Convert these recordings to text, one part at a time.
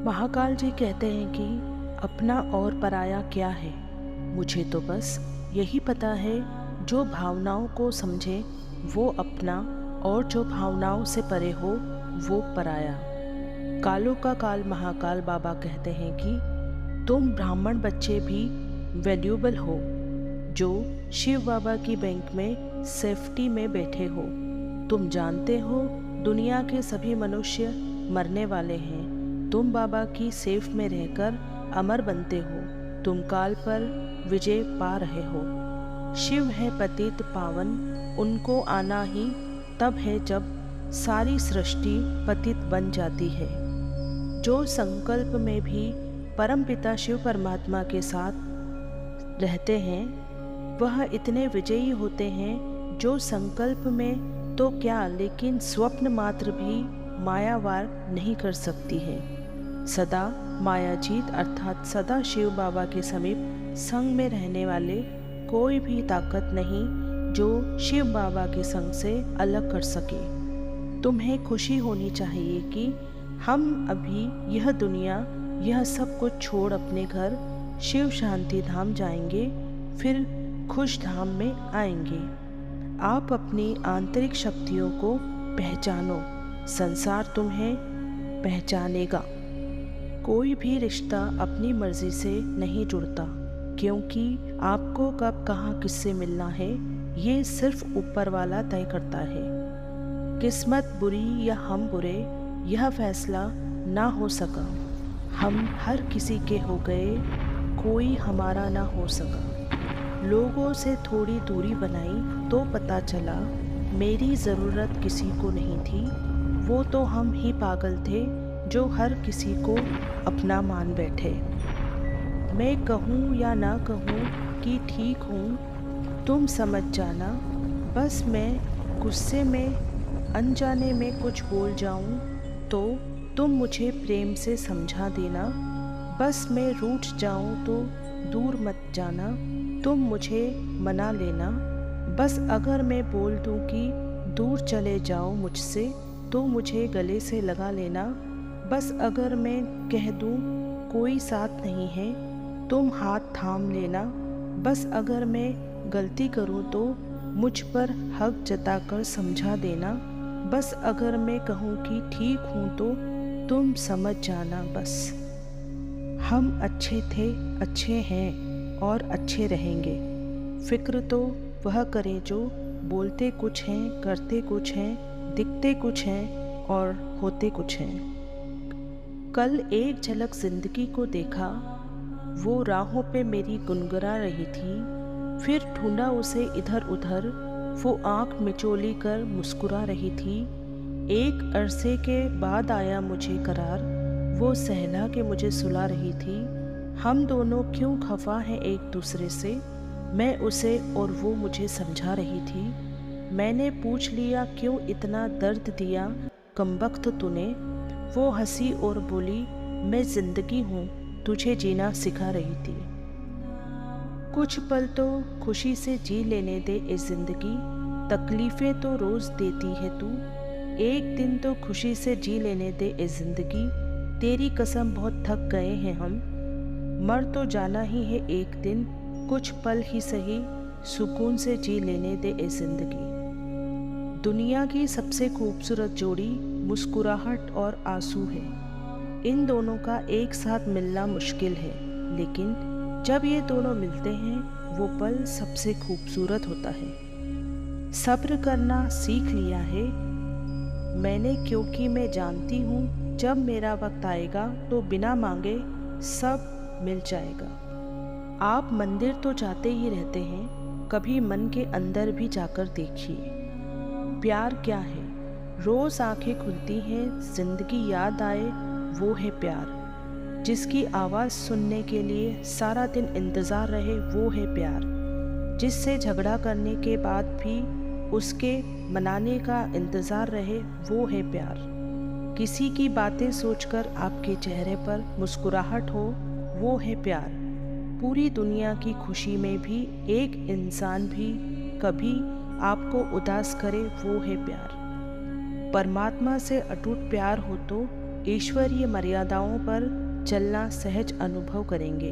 महाकाल जी कहते हैं कि अपना और पराया क्या है। मुझे तो बस यही पता है, जो भावनाओं को समझे वो अपना, और जो भावनाओं से परे हो वो पराया। कालों का काल महाकाल बाबा कहते हैं कि तुम ब्राह्मण बच्चे भी वैल्यूएबल हो, जो शिव बाबा की बैंक में सेफ्टी में बैठे हो। तुम जानते हो दुनिया के सभी मनुष्य मरने वाले हैं, तुम बाबा की सेफ में रहकर अमर बनते हो। तुम काल पर विजय पा रहे हो। शिव है पतित पावन, उनको आना ही तब है जब सारी सृष्टि पतित बन जाती है। जो संकल्प में भी परमपिता शिव परमात्मा के साथ रहते हैं, वह इतने विजयी होते हैं, जो संकल्प में तो क्या लेकिन स्वप्न मात्र भी मायावार नहीं कर सकती है। सदा मायाजीत अर्थात सदा शिव बाबा के समीप संग में रहने वाले कोई भी ताकत नहीं जो शिव बाबा के संग से अलग कर सके। तुम्हें खुशी होनी चाहिए कि हम अभी यह दुनिया, यह सब कुछ छोड़ अपने घर शिव शांति धाम जाएंगे, फिर खुश धाम में आएंगे। आप अपनी आंतरिक शक्तियों को पहचानो, संसार तुम्हें पहचानेगा। कोई भी रिश्ता अपनी मर्जी से नहीं जुड़ता, क्योंकि आपको कब कहाँ किससे मिलना है ये सिर्फ ऊपर वाला तय करता है। किस्मत बुरी या हम बुरे, यह फैसला ना हो सका। हम हर किसी के हो गए, कोई हमारा ना हो सका। लोगों से थोड़ी दूरी बनाई तो पता चला मेरी ज़रूरत किसी को नहीं थी। वो तो हम ही पागल थे जो हर किसी को अपना मान बैठे। मैं कहूँ या ना कहूँ कि ठीक हूँ, तुम समझ जाना। बस मैं गुस्से में अनजाने में कुछ बोल जाऊँ तो तुम मुझे प्रेम से समझा देना। बस मैं रूठ जाऊँ तो दूर मत जाना, तुम मुझे मना लेना। बस अगर मैं बोल दूँ कि दूर चले जाओ मुझसे, तो मुझे गले से लगा लेना। बस अगर मैं कह दूँ कोई साथ नहीं है, तुम हाथ थाम लेना। बस अगर मैं गलती करूँ तो मुझ पर हक जताकर समझा देना। बस अगर मैं कहूँ कि ठीक हूँ तो तुम समझ जाना। बस हम अच्छे थे, अच्छे हैं और अच्छे रहेंगे। फिक्र तो वह करें जो बोलते कुछ हैं, करते कुछ हैं, दिखते कुछ हैं और होते कुछ हैं। कल एक झलक जिंदगी को देखा, वो राहों पे मेरी गुनगुना रही थी। फिर ढूंढा उसे इधर उधर, वो आंख मिचोली कर मुस्कुरा रही थी। एक अरसे के बाद आया मुझे करार, वो सहला के मुझे सुला रही थी। हम दोनों क्यों खफा हैं एक दूसरे से, मैं उसे और वो मुझे समझा रही थी। मैंने पूछ लिया क्यों इतना दर्द दिया कमबख्त तूने। वो हंसी और बोली मैं जिंदगी हूँ, तुझे जीना सिखा रही थी। कुछ पल तो खुशी से जी लेने दे इस जिंदगी, तकलीफें तो रोज देती है तू। एक दिन तो खुशी से जी लेने दे इस जिंदगी, तेरी कसम बहुत थक गए हैं हम। मर तो जाना ही है एक दिन, कुछ पल ही सही सुकून से जी लेने दे इस जिंदगी। दुनिया की सबसे खूबसूरत जोड़ी मुस्कुराहट और आंसू है। इन दोनों का एक साथ मिलना मुश्किल है, लेकिन जब ये दोनों मिलते हैं वो पल सबसे खूबसूरत होता है। सब्र करना सीख लिया है मैंने, क्योंकि मैं जानती हूँ जब मेरा वक्त आएगा तो बिना मांगे सब मिल जाएगा। आप मंदिर तो जाते ही रहते हैं, कभी मन के अंदर भी जाकर देखिए। प्यार क्या है? रोज आंखें खुलती हैं, जिंदगी याद आए, वो है प्यार। जिसकी आवाज़ सुनने के लिए सारा दिन इंतज़ार रहे, वो है प्यार। जिससे झगड़ा करने के बाद भी उसके मनाने का इंतज़ार रहे, वो है प्यार। किसी की बातें सोचकर आपके चेहरे पर मुस्कुराहट हो, वो है प्यार। पूरी दुनिया की खुशी में भी एक इंसान भी कभी आपको उदास करे, वो है प्यार। परमात्मा से अटूट प्यार हो तो ईश्वरीय मर्यादाओं पर चलना सहज अनुभव करेंगे।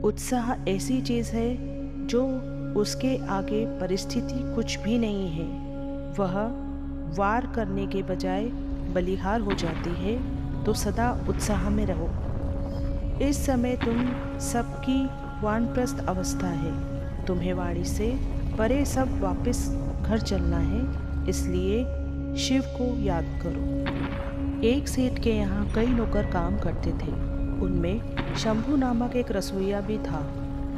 उत्साह ऐसी चीज़ है जो उसके आगे परिस्थिति कुछ भी नहीं है। वह वार करने के बजाय बलिहार हो जाती है। तो सदा उत्साह में रहो। इस समय तुम सबकी वानप्रस्थ अवस्था है। तुम्हें वाणी से परे सब वापस घर चलना है, इसलिए शिव को याद करो। एक सेठ के यहाँ कई नौकर काम करते थे। उनमें शंभू नामक एक रसोइया भी था।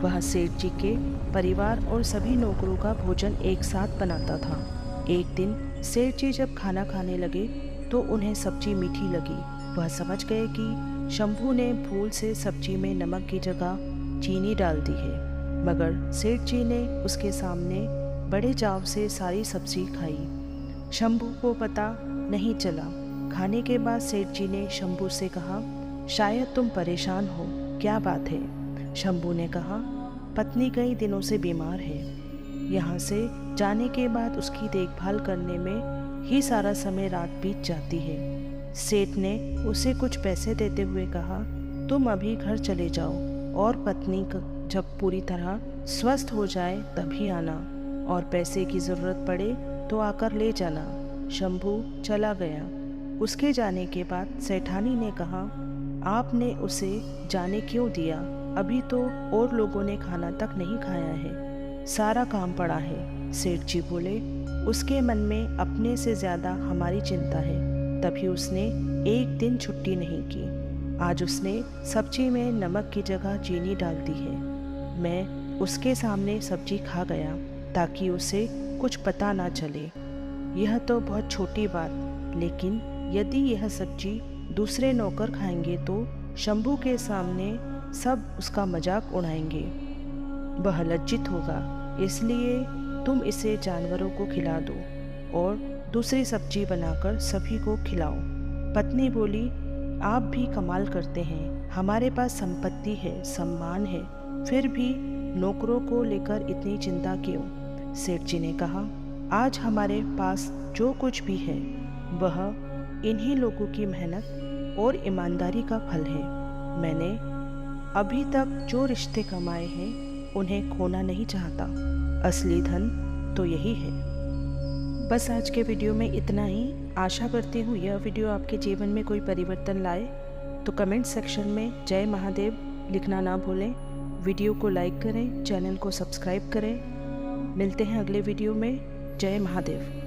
वह सेठ जी के परिवार और सभी नौकरों का भोजन एक साथ बनाता था। एक दिन सेठ जी जब खाना खाने लगे तो उन्हें सब्जी मीठी लगी। वह समझ गए कि शंभू ने भूल से सब्जी में नमक की जगह चीनी डाल दी है, मगर सेठ जी ने उसके सामने बड़े चाव से सारी सब्जी खाई। शंभू को पता नहीं चला। खाने के बाद सेठ जी ने शंभू से कहा, शायद तुम परेशान हो, क्या बात है? शंभू ने कहा, पत्नी कई दिनों से बीमार है। यहाँ से जाने के बाद उसकी देखभाल करने में ही सारा समय रात बीत जाती है। सेठ ने उसे कुछ पैसे देते हुए कहा, तुम अभी घर चले जाओ और पत्नी जब पूरी तरह स्वस्थ हो जाए तभी आना, और पैसे की ज़रूरत पड़े तो आकर ले जाना। शंभू चला गया। उसके जाने के बाद सेठानी ने कहा, आपने उसे जाने क्यों दिया? अभी तो और लोगों ने खाना तक नहीं खाया है, सारा काम पड़ा है। सेठ जी बोले, उसके मन में अपने से ज़्यादा हमारी चिंता है, तभी उसने एक दिन छुट्टी नहीं की। आज उसने सब्जी में नमक की जगह चीनी डाल दी है। मैं उसके सामने सब्जी खा गया ताकि उसे कुछ पता ना चले। यह तो बहुत छोटी बात, लेकिन यदि यह सब्जी दूसरे नौकर खाएंगे तो शंभू के सामने सब उसका मजाक उड़ाएंगे। वह लज्जित होगा, इसलिए तुम इसे जानवरों को खिला दो और दूसरी सब्जी बनाकर सभी को खिलाओ। पत्नी बोली, आप भी कमाल करते हैं। हमारे पास संपत्ति है, सम्मान है, फिर भी नौकरों को लेकर इतनी चिंता क्यों? सेठ जी ने कहा, आज हमारे पास जो कुछ भी है वह इन्हीं लोगों की मेहनत और ईमानदारी का फल है। मैंने अभी तक जो रिश्ते कमाए हैं उन्हें खोना नहीं चाहता। असली धन तो यही है। बस आज के वीडियो में इतना ही। आशा करती हूँ यह वीडियो आपके जीवन में कोई परिवर्तन लाए। तो कमेंट सेक्शन में जय महादेव लिखना ना भूलें। वीडियो को लाइक करें, चैनल को सब्सक्राइब करें। मिलते हैं अगले वीडियो में। जय महादेव।